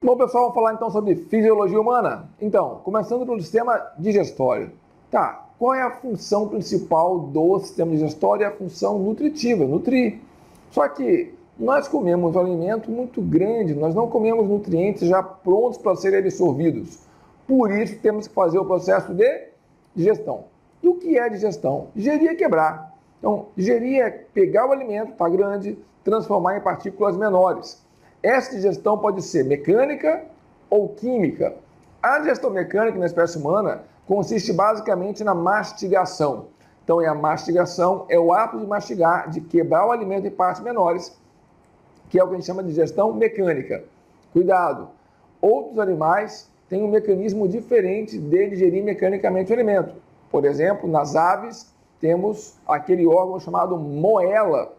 Bom, pessoal, vamos falar então sobre fisiologia humana. Então, começando pelo sistema digestório. Tá, qual é a função principal do sistema digestório? É a função nutritiva, nutrir. Só que nós comemos um alimento muito grande, nós não comemos nutrientes já prontos para serem absorvidos. Por isso temos que fazer o processo de digestão. E o que é digestão? Digerir é quebrar. Então, digerir é pegar o alimento, está grande, transformar em partículas menores. Essa digestão pode ser mecânica ou química. A digestão mecânica na espécie humana consiste basicamente na mastigação. Então, a mastigação é o ato de mastigar, de quebrar o alimento em partes menores, que é o que a gente chama de digestão mecânica. Cuidado! Outros animais têm um mecanismo diferente de digerir mecanicamente o alimento. Por exemplo, nas aves, temos aquele órgão chamado moela.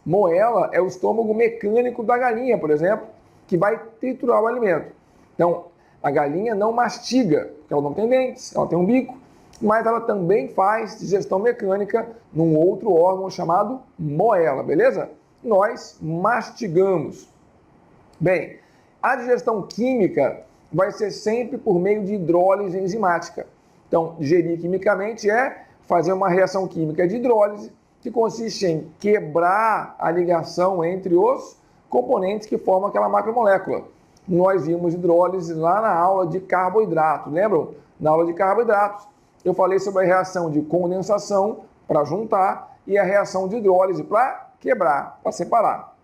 Moela é o estômago mecânico da galinha, por exemplo, que vai triturar o alimento. Então, a galinha não mastiga, porque ela não tem dentes, ela tem um bico, mas ela também faz digestão mecânica num outro órgão chamado moela, beleza? Nós mastigamos. Bem, a digestão química vai ser sempre por meio de hidrólise enzimática. Então, digerir quimicamente é fazer uma reação química de hidrólise, que consiste em quebrar a ligação entre os componentes que formam aquela macromolécula. Nós vimos hidrólise lá na aula de carboidrato, lembram? Na aula de carboidratos, eu falei sobre a reação de condensação para juntar e a reação de hidrólise para quebrar, para separar.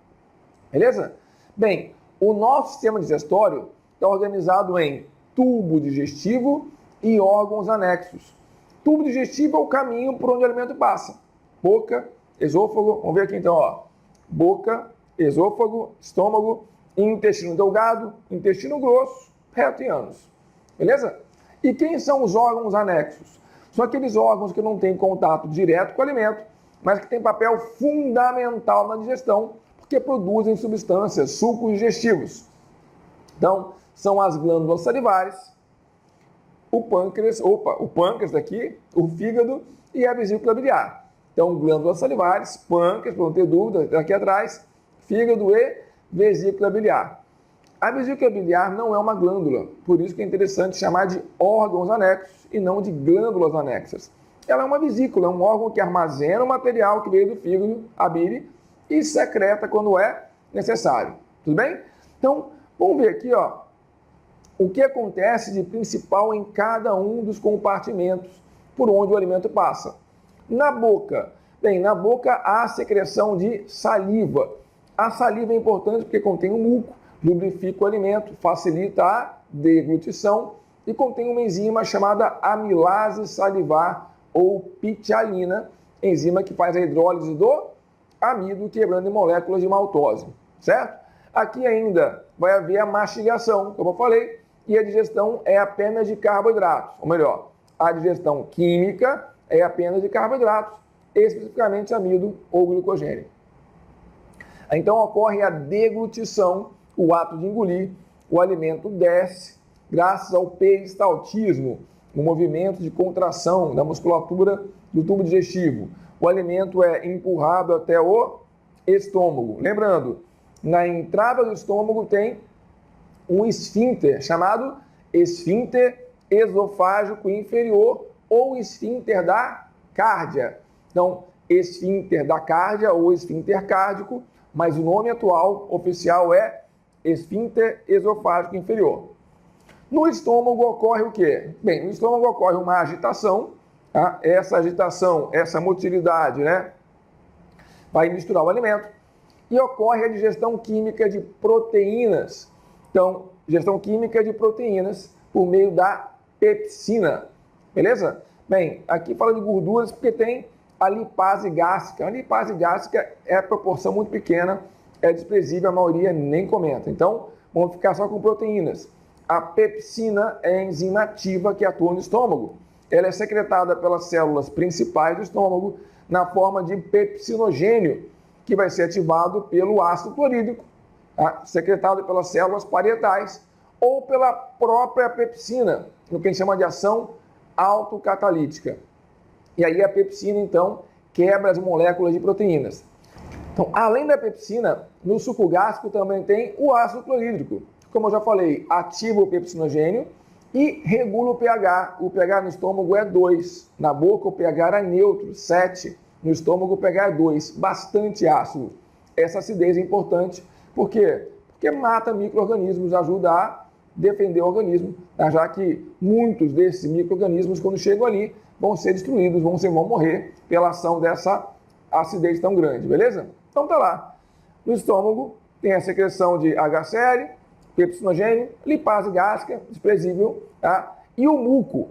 Beleza? Bem, o nosso sistema digestório está organizado em tubo digestivo e órgãos anexos. Tubo digestivo é o caminho por onde o alimento passa. Boca, esôfago, vamos ver aqui então, ó. Boca, esôfago, estômago, intestino delgado, intestino grosso, reto e ânus. Beleza? E quem são os órgãos anexos? São aqueles órgãos que não têm contato direto com o alimento, mas que têm papel fundamental na digestão, porque produzem substâncias, sucos digestivos. Então, são as glândulas salivares, o pâncreas daqui, o fígado e a vesícula biliar. Então, glândulas salivares, pâncreas, para não ter dúvida, aqui atrás, fígado e vesícula biliar. A vesícula biliar não é uma glândula, por isso que é interessante chamar de órgãos anexos e não de glândulas anexas. Ela é uma vesícula, é um órgão que armazena o material que veio do fígado, a bile, e secreta quando é necessário. Tudo bem? Então, vamos ver aqui, ó, o que acontece de principal em cada um dos compartimentos por onde o alimento passa. Na boca, bem, na boca há a secreção de saliva. A saliva é importante porque contém um muco, lubrifica o alimento, facilita a deglutição e contém uma enzima chamada amilase salivar ou pitialina, enzima que faz a hidrólise do amido, quebrando em moléculas de maltose, certo? Aqui ainda vai haver a mastigação, como eu falei, e a digestão é apenas de carboidratos, ou melhor, a digestão química é apenas de carboidratos, especificamente amido ou glicogênio. Então ocorre a deglutição, o ato de engolir, o alimento desce, graças ao peristaltismo, o movimento de contração da musculatura do tubo digestivo. O alimento é empurrado até o estômago. Lembrando, na entrada do estômago tem um esfíncter chamado esfíncter esofágico inferior ou esfíncter da cárdia. Então, esfíncter da cárdia ou esfíncter cárdico, mas o nome atual oficial é esfíncter esofágico inferior. No estômago ocorre o quê? Bem, no estômago ocorre uma agitação, tá? Essa agitação, essa motilidade, né, vai misturar o alimento e ocorre a digestão química de proteínas. Então, digestão química de proteínas por meio da pepsina, beleza? Bem, aqui fala de gorduras porque tem a lipase gástrica. A lipase gástrica é a proporção muito pequena, é desprezível, a maioria nem comenta. Então, vamos ficar só com proteínas. A pepsina é a enzima ativa que atua no estômago. Ela é secretada pelas células principais do estômago na forma de pepsinogênio, que vai ser ativado pelo ácido clorídrico, tá? Secretado pelas células parietais ou pela própria pepsina, no que a gente chama de ação autocatalítica. E aí a pepsina, então, quebra as moléculas de proteínas. Então, além da pepsina, no suco gástrico também tem o ácido clorídrico. como eu já falei, ativa o pepsinogênio e regula o pH. O pH no estômago é 2, na boca o pH era neutro, 7, no estômago o pH é 2, bastante ácido. Essa acidez é importante, por quê? Porque mata micro-organismos, ajuda a defender o organismo, já que muitos desses micro-organismos, quando chegam ali, vão ser destruídos, vão morrer pela ação dessa acidez tão grande, beleza? Então tá lá. No estômago tem a secreção de HCl, pepsinogênio, lipase gástrica, desprezível, tá? E o muco.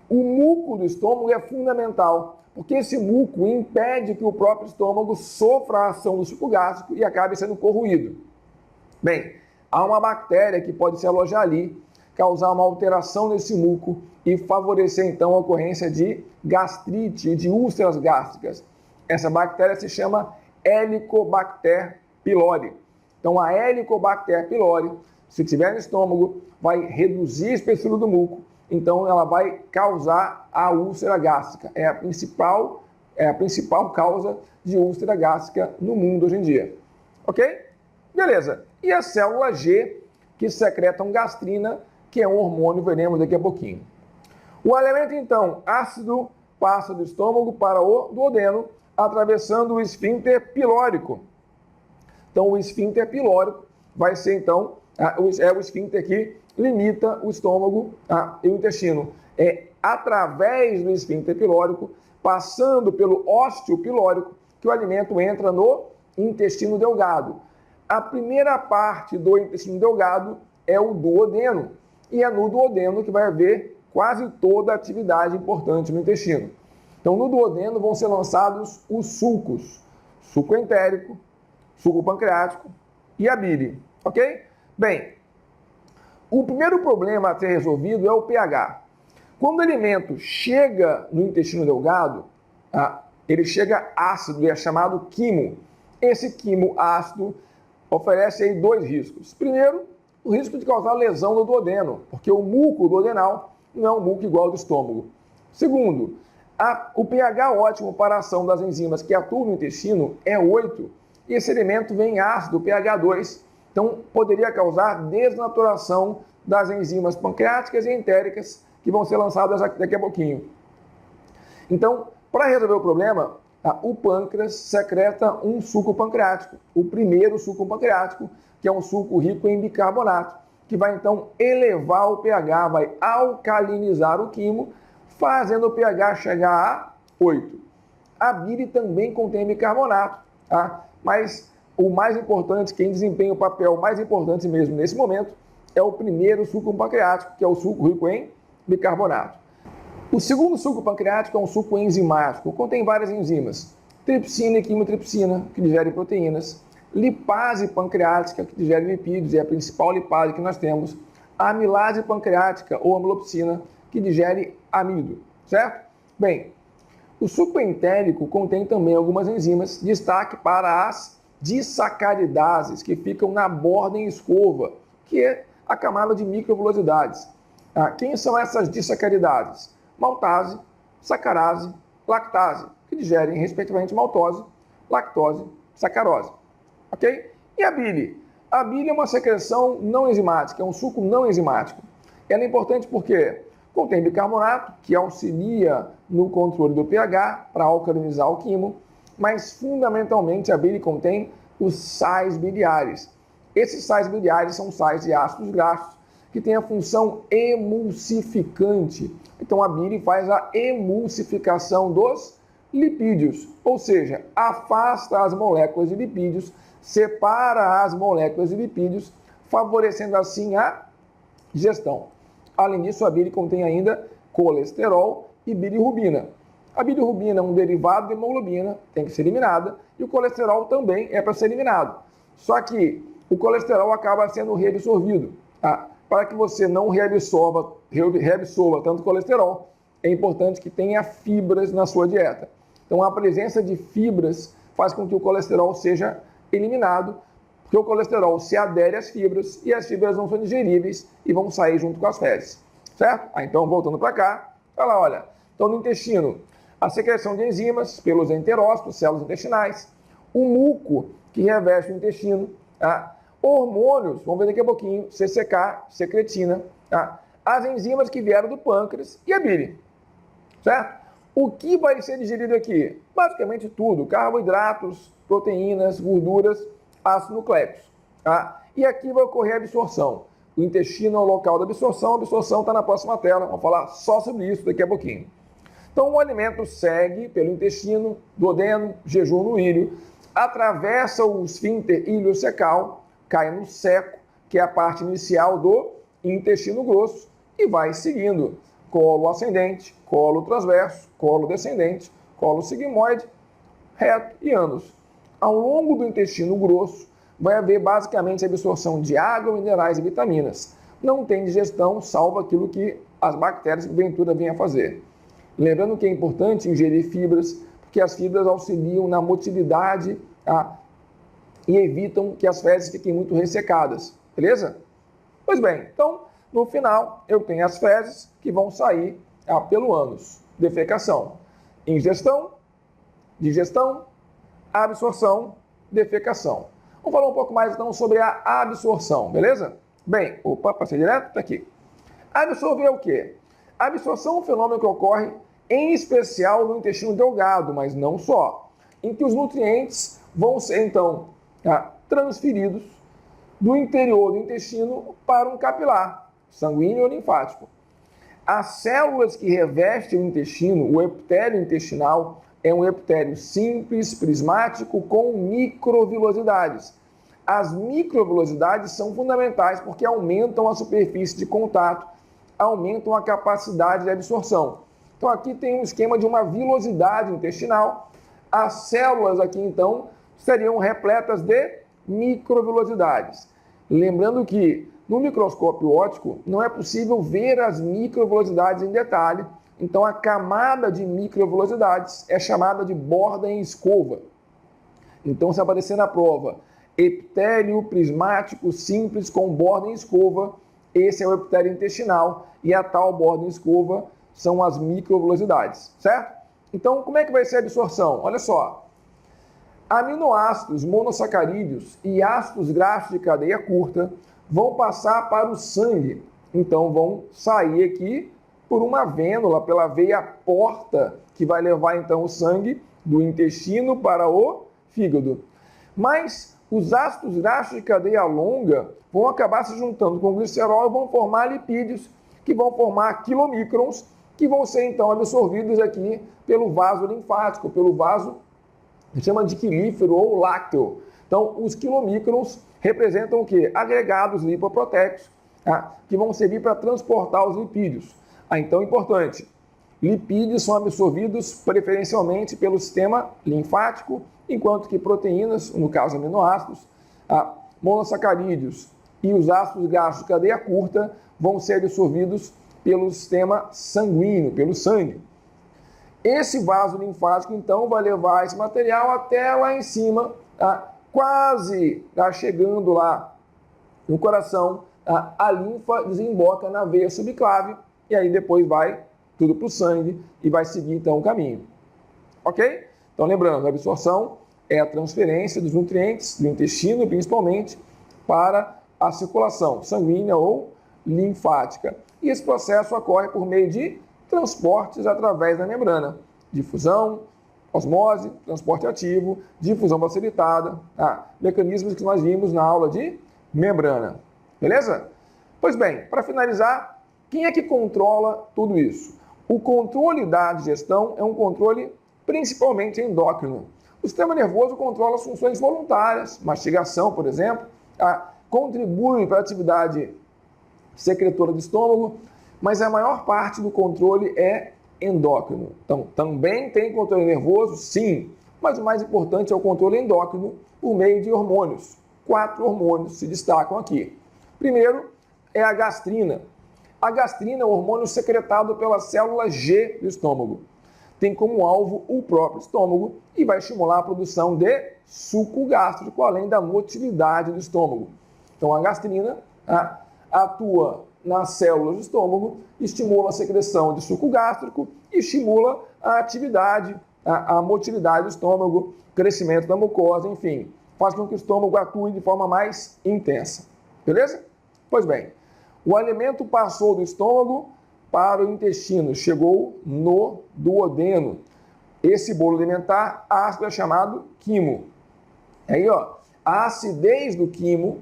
O muco do estômago é fundamental, porque esse muco impede que o próprio estômago sofra a ação do suco gástrico e acabe sendo corroído. Bem, há uma bactéria que pode se alojar ali, causar uma alteração nesse muco e favorecer então a ocorrência de gastrite e de úlceras gástricas. Essa bactéria se chama Helicobacter pylori. Então a Helicobacter pylori, se tiver no estômago, vai reduzir a espessura do muco, então ela vai causar a úlcera gástrica. É a principal causa de úlcera gástrica no mundo hoje em dia. Ok? Beleza. E a célula G, que secretam gastrina, que é um hormônio, veremos daqui a pouquinho. O alimento, então, ácido, passa do estômago para o duodeno, atravessando o esfíncter pilórico. Então, o esfíncter pilórico vai ser, então, o esfíncter que limita o estômago e o intestino. É através do esfíncter pilórico, passando pelo ósteo pilórico, que o alimento entra no intestino delgado. A primeira parte do intestino delgado é o duodeno, e é no duodeno que vai haver quase toda a atividade importante no intestino. Então, no duodeno vão ser lançados os sucos, suco entérico, suco pancreático e a bile, ok? Bem, o primeiro problema a ser resolvido é o pH. Quando o alimento chega no intestino delgado, ele chega ácido e é chamado quimo. Esse quimo ácido oferece aí dois riscos. Primeiro, o risco de causar lesão no duodeno, porque o muco duodenal não é um muco igual ao do estômago. Segundo, o pH ótimo para a ação das enzimas que atuam no intestino é 8, e esse alimento vem ácido, pH 2, então poderia causar desnaturação das enzimas pancreáticas e entéricas que vão ser lançadas daqui a pouquinho. Então, para resolver o problema, o pâncreas secreta um suco pancreático, o primeiro suco pancreático, que é um suco rico em bicarbonato, que vai então elevar o pH, vai alcalinizar o quimo, fazendo o pH chegar a 8. A bile também contém bicarbonato, tá? Mas o mais importante, quem desempenha o papel mais importante mesmo nesse momento, é o primeiro suco pancreático, que é o suco rico em bicarbonato. O segundo suco pancreático é um suco enzimático, contém várias enzimas, tripsina e quimotripsina, que digerem proteínas, lipase pancreática, que digere lipídios, é a principal lipase que nós temos, a amilase pancreática ou amilopsina, que digere amido, certo? Bem, o suco entérico contém também algumas enzimas, destaque para as disacaridases, que ficam na borda em escova, que é a camada de microvelocidades. Quem são essas disacaridases? Maltase, sacarase, lactase, que digerem respectivamente maltose, lactose, sacarose. Ok? E a bile? A bile é uma secreção não enzimática, é um suco não enzimático. Ela é importante porque contém bicarbonato, que auxilia no controle do pH para alcalinizar o quimo, mas fundamentalmente a bile contém os sais biliares. Esses sais biliares são sais de ácidos graxos que têm a função emulsificante. Então a bile faz a emulsificação dos lipídios, ou seja, afasta as moléculas de lipídios, separa as moléculas de lipídios, favorecendo assim a digestão. Além disso, a bile contém ainda colesterol e bilirrubina. A bilirrubina é um derivado de hemoglobina, tem que ser eliminada, e o colesterol também é para ser eliminado. Só que o colesterol acaba sendo reabsorvido. Para que você não reabsorva tanto colesterol, é importante que tenha fibras na sua dieta. Então, a presença de fibras faz com que o colesterol seja eliminado, porque o colesterol se adere às fibras e as fibras não são digeríveis e vão sair junto com as fezes, certo? Então, voltando para cá, olha lá, olha. Então, no intestino, a secreção de enzimas pelos enterócitos, células intestinais, o muco que reveste o intestino, hormônios, vamos ver daqui a pouquinho, CCK, secretina, tá? As enzimas que vieram do pâncreas e a bile, certo? O que vai ser digerido aqui? Basicamente tudo, carboidratos, proteínas, gorduras, ácidos nucleicos, tá? E aqui vai ocorrer a absorção. O intestino é o local da absorção, a absorção está na próxima tela, vamos falar só sobre isso daqui a pouquinho. Então o alimento segue pelo intestino, duodeno, jejum no ilho, atravessa o esfíncter iliocecal, cai no seco, que é a parte inicial do intestino grosso, e vai seguindo colo ascendente, colo transverso, colo descendente, colo sigmoide, reto e ânus. Ao longo do intestino grosso, vai haver basicamente a absorção de água, minerais e vitaminas. Não tem digestão, salvo aquilo que as bactérias porventura vêm a fazer. Lembrando que é importante ingerir fibras, porque as fibras auxiliam na motilidade, tá? E evitam que as fezes fiquem muito ressecadas, beleza? Pois bem, então, no final, eu tenho as fezes que vão sair pelo ânus. Defecação, ingestão, digestão, absorção, defecação. Vamos falar um pouco mais, então, sobre a absorção, beleza? Bem, opa, passei direto? Tá aqui. Absorver é o quê? A absorção é um fenômeno que ocorre, em especial, no intestino delgado, mas não só, em que os nutrientes vão ser, então, transferidos do interior do intestino para um capilar, sanguíneo ou linfático. As células que revestem o intestino, o epitélio intestinal, é um epitélio simples, prismático, com microvilosidades. As microvilosidades são fundamentais porque aumentam a superfície de contato, aumentam a capacidade de absorção. Então aqui tem um esquema de uma vilosidade intestinal. As células aqui, então, seriam repletas de microvilosidades. Lembrando que no microscópio óptico não é possível ver as microvilosidades em detalhe, então a camada de microvilosidades é chamada de borda em escova. Então, se aparecer na prova epitélio prismático simples com borda em escova, esse é o epitélio intestinal e a tal borda em escova são as microvilosidades, certo? Então, como é que vai ser a absorção? Olha só. Aminoácidos monossacarídeos e ácidos graxos de cadeia curta vão passar para o sangue. Então, vão sair aqui por uma vênula, pela veia porta, que vai levar, então, o sangue do intestino para o fígado. Mas os ácidos graxos de cadeia longa vão acabar se juntando com o glicerol e vão formar lipídios, que vão formar quilomicrons, que vão ser, então, absorvidos aqui pelo vaso linfático, pelo vaso que chama de quilífero ou lácteo. Então, os quilomicrons representam o quê? Agregados lipoproteicos, que vão servir para transportar os lipídios. Então, importante, lipídios são absorvidos preferencialmente pelo sistema linfático, enquanto que proteínas, no caso aminoácidos, monossacarídeos e os ácidos graxos de cadeia curta vão ser absorvidos pelo sistema sanguíneo, pelo sangue. Esse vaso linfático, então, vai levar esse material até lá em cima, quase chegando lá no coração, a linfa desemboca na veia subclave e aí depois vai tudo para o sangue e vai seguir, então, o caminho. Ok? Então, lembrando, a absorção é a transferência dos nutrientes do intestino, principalmente, para a circulação sanguínea ou linfática. E esse processo ocorre por meio de transportes através da membrana. Difusão, osmose, transporte ativo, difusão facilitada, mecanismos que nós vimos na aula de membrana. Beleza? Pois bem, para finalizar, quem é que controla tudo isso? O controle da digestão é um controle principalmente endócrino. O sistema nervoso controla as funções voluntárias, mastigação, por exemplo, contribui para a atividade secretora do estômago, mas a maior parte do controle é endócrino. Então, também tem controle nervoso, sim, mas o mais importante é o controle endócrino por meio de hormônios. 4 hormônios se destacam aqui. Primeiro é a gastrina. A gastrina é o hormônio secretado pela célula G do estômago. Tem como alvo o próprio estômago e vai estimular a produção de suco gástrico, além da motilidade do estômago. Então, a gastrina atua nas células do estômago, estimula a secreção de suco gástrico e estimula a atividade, a motilidade do estômago, crescimento da mucosa, enfim. faz com que o estômago atue de forma mais intensa. Beleza? Pois bem, o alimento passou do estômago para o intestino, chegou no duodeno. Esse bolo alimentar ácido é chamado quimo. Aí, ó, a acidez do quimo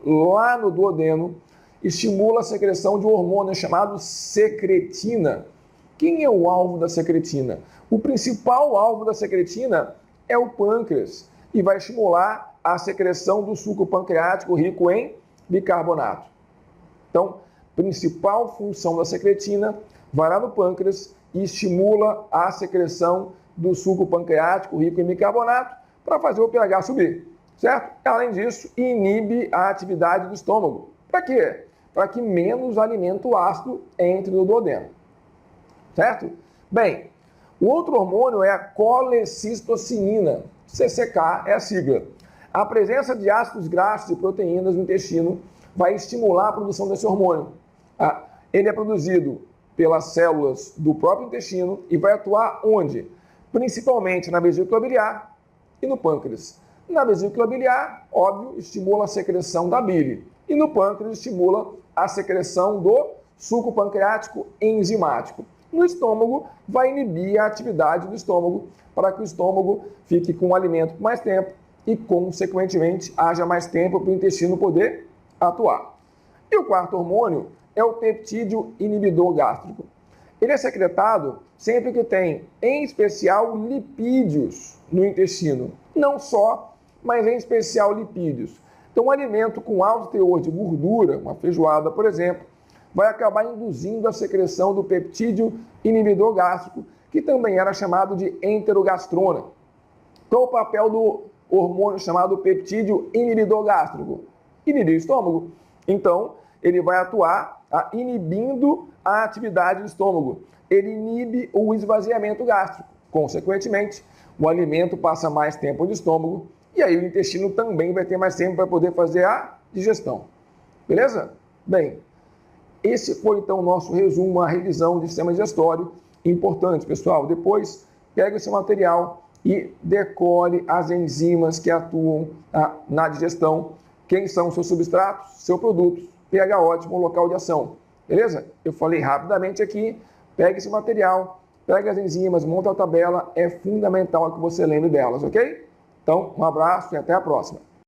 lá no duodeno estimula a secreção de um hormônio chamado secretina. Quem é o alvo da secretina? O principal alvo da secretina é o pâncreas e vai estimular a secreção do suco pancreático rico em bicarbonato. Então, principal função da secretina vai lá no pâncreas e estimula a secreção do suco pancreático rico em bicarbonato para fazer o pH subir, certo? Além disso, inibe a atividade do estômago. Para quê? Para que menos alimento ácido entre no duodeno, certo? Bem, o outro hormônio é a colecistocinina, CCK é a sigla. A presença de ácidos graxos e proteínas no intestino vai estimular a produção desse hormônio. Ele é produzido pelas células do próprio intestino e vai atuar onde? Principalmente na vesícula biliar e no pâncreas. Na vesícula biliar, óbvio, estimula a secreção da bile. E no pâncreas estimula a secreção do suco pancreático enzimático. No estômago, vai inibir a atividade do estômago para que o estômago fique com o alimento por mais tempo e, consequentemente, haja mais tempo para o intestino poder atuar. E o quarto hormônio é o peptídeo inibidor gástrico. Ele é secretado sempre que tem, em especial, lipídios no intestino. Não só, mas em especial lipídios. Então, um alimento com alto teor de gordura, uma feijoada, por exemplo, vai acabar induzindo a secreção do peptídeo inibidor gástrico, que também era chamado de enterogastrona. Qual o papel do hormônio chamado peptídeo inibidor gástrico? Inibir o estômago. Então, ele vai atuar inibindo a atividade do estômago. Ele inibe o esvaziamento gástrico. Consequentemente, o alimento passa mais tempo no estômago e aí o intestino também vai ter mais tempo para poder fazer a digestão. Beleza? Bem, esse foi então o nosso resumo, a revisão do sistema digestório. Importante, pessoal. Depois, pega esse material e decore as enzimas que atuam na digestão. Quem são seus substratos, seus produtos, pH ótimo, local de ação. Beleza? Eu falei rapidamente aqui, pega esse material, pega as enzimas, monta a tabela, é fundamental que você lembre delas, ok? Então, um abraço e até a próxima.